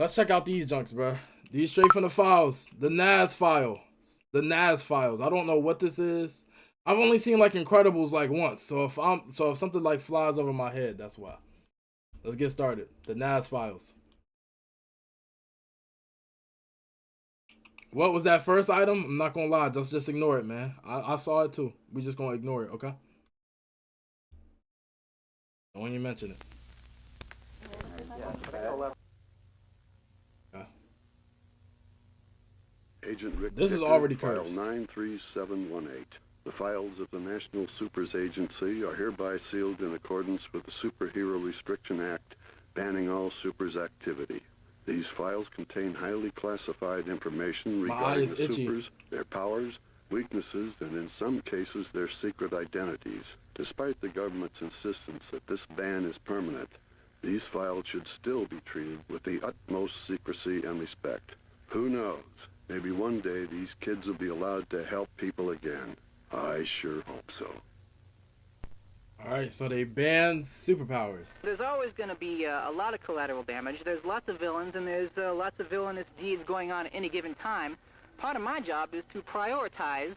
Let's check out these junks, bro. These straight from the files. The NAS file. The NAS files. I don't know what this is. I've only seen like Incredibles like once. So if something like flies over my head, that's why. Let's get started. The NAS files. What was that first item? I'm not gonna lie, just ignore it, man. I saw it too. We just gonna ignore it, okay? Don't even mention it. Yeah. Agent Rick This is Dicker, already file cursed. 93718. The files of the National Supers Agency are hereby sealed in accordance with the Superhero Restriction Act, banning all supers activity. These files contain highly classified information regarding the supers, their powers, weaknesses, and in some cases their secret identities. Despite the government's insistence that this ban is permanent, these files should still be treated with the utmost secrecy and respect. Who knows? Maybe one day these kids will be allowed to help people again. I sure hope so. Alright, so they banned superpowers. There's always going to be a lot of collateral damage. There's lots of villains, and there's lots of villainous deeds going on at any given time. Part of my job is to prioritize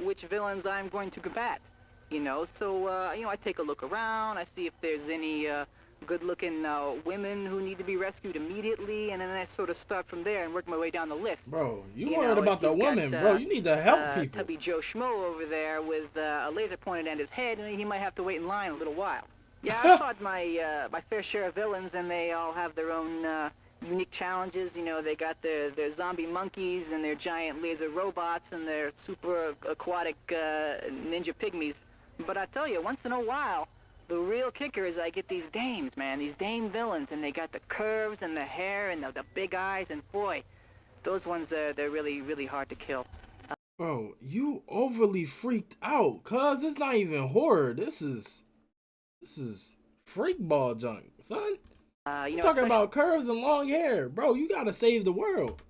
which villains I'm going to combat. You know, so, I take a look around, I see if there's any good-looking women who need to be rescued immediately, and then I sort of start from there and work my way down the list. Bro, you worried about the women, bro. You need to help people. Tubby Joe Schmo over there with a laser pointed at his head, and he might have to wait in line a little while. Yeah, I've fought my fair share of villains, and they all have their own unique challenges. You know, they got their zombie monkeys and their giant laser robots and their super aquatic ninja pygmies. But I tell you, once in a while, the real kicker is I get these dames, man, these dame villains, and they got the curves and the hair and the big eyes, and boy, those ones, they're really, really hard to kill. Bro, you overly freaked out, cuz it's not even horror. This is freak ball junk, son. You talking about curves and long hair, bro. You gotta save the world.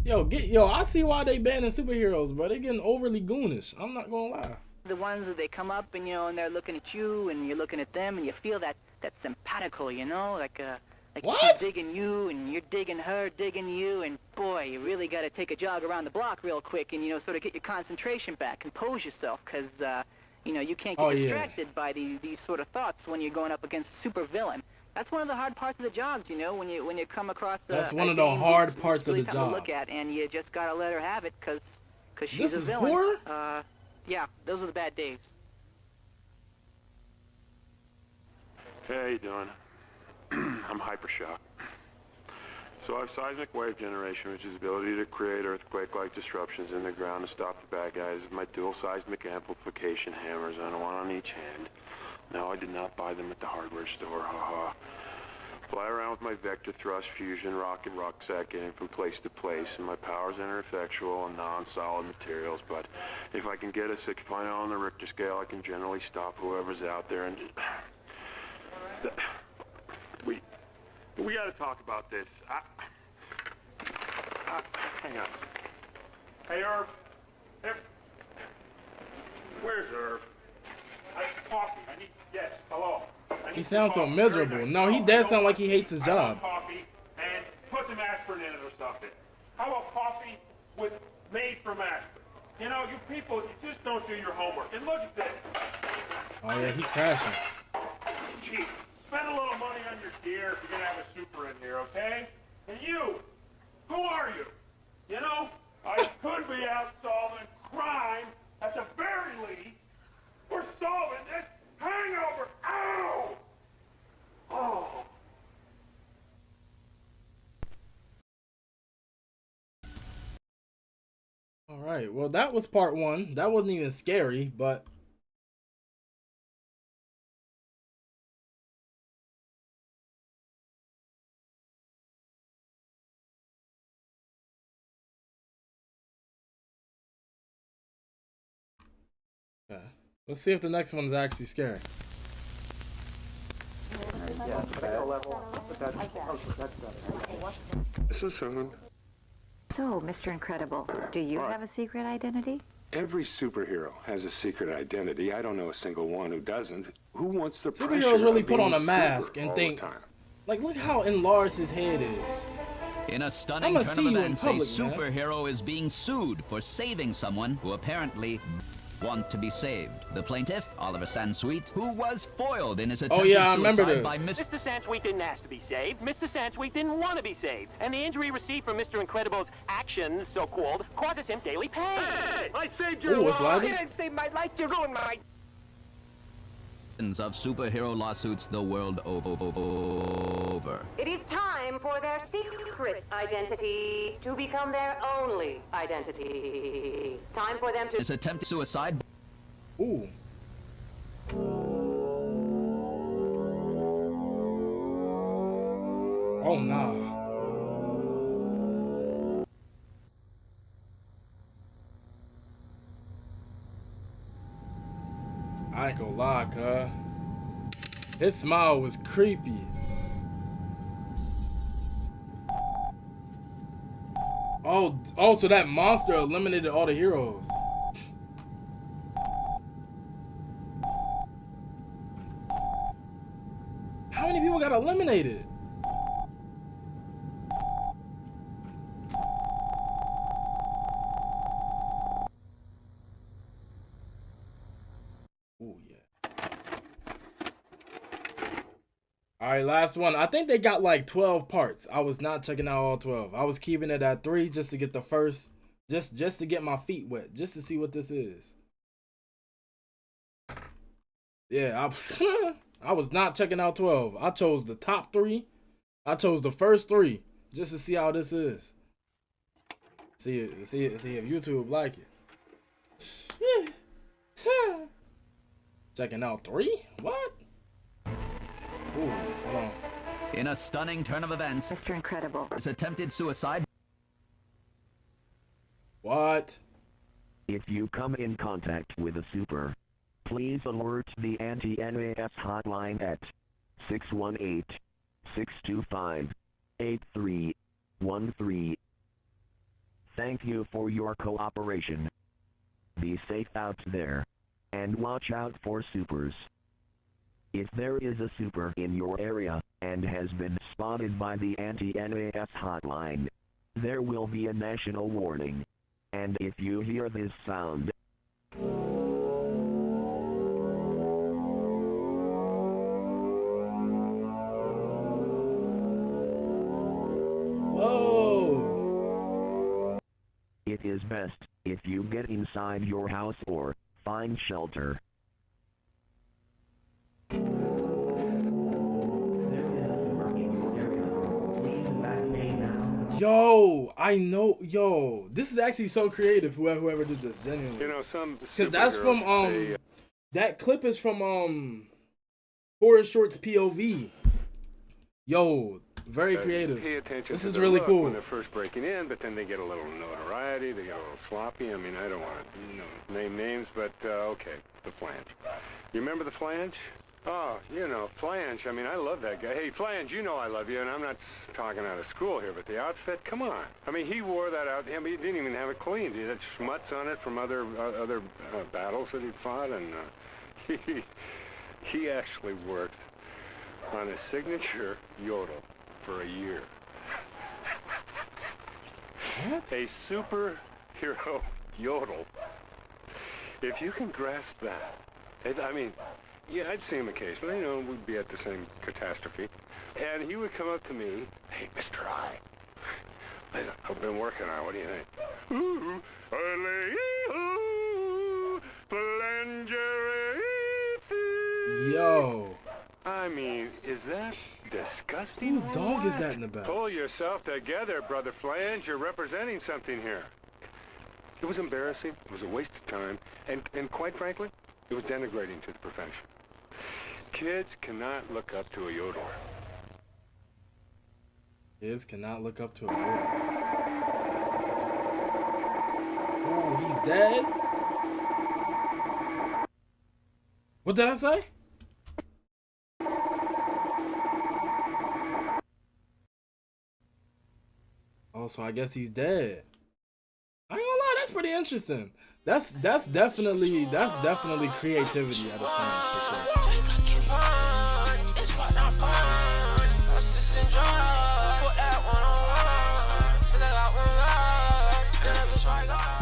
Yo, I see why they banning superheroes, bro. They getting overly goonish. I'm not gonna lie. The ones that they come up and, and they're looking at you and you're looking at them and you feel that simpatico, like what? She's digging you and you're digging her, digging you, and boy, you really got to take a jog around the block real quick and, sort of get your concentration back, compose yourself, because, you can't get distracted by these sort of thoughts when you're going up against a super villain. That's one of the hard parts of the jobs, when you come across that's one of the hard parts of the job. To look at, and you just got to let her have it, because she's this a is villain. Horror? Yeah, those are the bad days. Hey, how you doing? I'm hypershock. So I have seismic wave generation, which is the ability to create earthquake-like disruptions in the ground to stop the bad guys with my dual seismic amplification hammers on one on each hand. No, I did not buy them at the hardware store, haha. Fly around with my vector thrust fusion rocket rucksack getting from place to place, and my powers enter effectual and non-solid materials, but if I can get a 6.0 on the Richter scale, I can generally stop whoever's out there and... We gotta talk about this. Hang on. Hey, Irv. Where's Irv? Coffee. I need... Yes, hello. He sounds so miserable. No, he does sound like he hates his job. Coffee and put some aspirin in it or something. How about coffee with made from aspirin? You people, you just don't do your homework. And look at this. Oh yeah, he crashing. Gee, spend a little money on your gear if you're gonna have a super in here, okay? And you, who are you? I could be out solving crime. At the very least, we're solving this hangover. Ow! Oh. All right. Well, that was part one. That wasn't even scary, but yeah. Let's see if the next one is actually scary. This is Sean. So, Mr. Incredible, do you have a secret identity? Every superhero has a secret identity. I don't know a single one who doesn't. Who wants the pressure Superheroes really of put being on a mask super and all think the time? Like, look how enlarged his head is. In a stunning I'ma turn see of you in events, public, a superhero is being sued for saving someone who apparently want to be saved. The plaintiff, Oliver Sansweet, who was foiled in his attempted suicide by Mr. Sansweet didn't ask to be saved. Mr. Sansweet didn't want to be saved. And the injury received from Mr. Incredible's actions, so-called, causes him daily pain. Hey, I saved your life. You didn't save my life, you ruined my... of superhero lawsuits the world over. It is time for their secret identity to become their only identity. Time for them to... His attempted suicide. Ooh. Oh, nah. I ain't gonna lie, cuz. His smile was creepy. Oh, so that monster eliminated all the heroes. How many people got eliminated? Oh, yeah. All right, last one. I think they got like 12 parts. I was not checking out all 12. I was keeping it at 3 just to get the first, just to get my feet wet, just to see what this is. Yeah, I was not checking out 12. I chose the top 3. I chose the first 3 just to see how this is. See if YouTube like it. Checking out 3? What? Ooh, hold on. In a stunning turn of events, Mr. Incredible. his attempted suicide. What? If you come in contact with a super, please alert the anti-NAS hotline at 618-625-8313. Thank you for your cooperation. Be safe out there, and watch out for supers. If there is a super in your area and has been spotted by the anti-NAS hotline, there will be a national warning. And if you hear this sound, whoa! It is best if you get inside your house or find shelter. Yo, I know. Yo, this is actually so creative. Whoever did this, genuinely. You know, some because that's from that clip is from Horror Shorts POV. Yo, very creative. Pay attention this to is their really look cool. when they're first breaking in, but then they get a little notoriety. They get a little sloppy. I mean, I don't want to name names, but okay, the Flange. You remember the Flange? Oh, you know, Flange. I mean, I love that guy. Hey, Flange, you know I love you, and I'm not talking out of school here, but the outfit, come on. I mean, he wore that out. I mean, he didn't even have it cleaned. He had schmutz on it from other battles that he'd fought, and he actually worked on his signature yodel for a year. What? A superhero yodel. If you can grasp that, I mean, yeah, I'd see him occasionally, you know, we'd be at the same catastrophe. And he would come up to me, hey, Mr. I, I've been working on it, what do you think? Ooh, Yo. I mean, is that disgusting? Whose dog is that in the back? Pull yourself together, Brother Flange. You're representing something here. It was embarrassing. It was a waste of time. And quite frankly, it was denigrating to the profession. Kids cannot look up to a yodeler. Kids cannot look up to a yodeler. Oh, he's dead? What did I say? Oh, so I guess he's dead. I ain't gonna lie, that's pretty interesting. That's definitely creativity at its finest, for sure. like,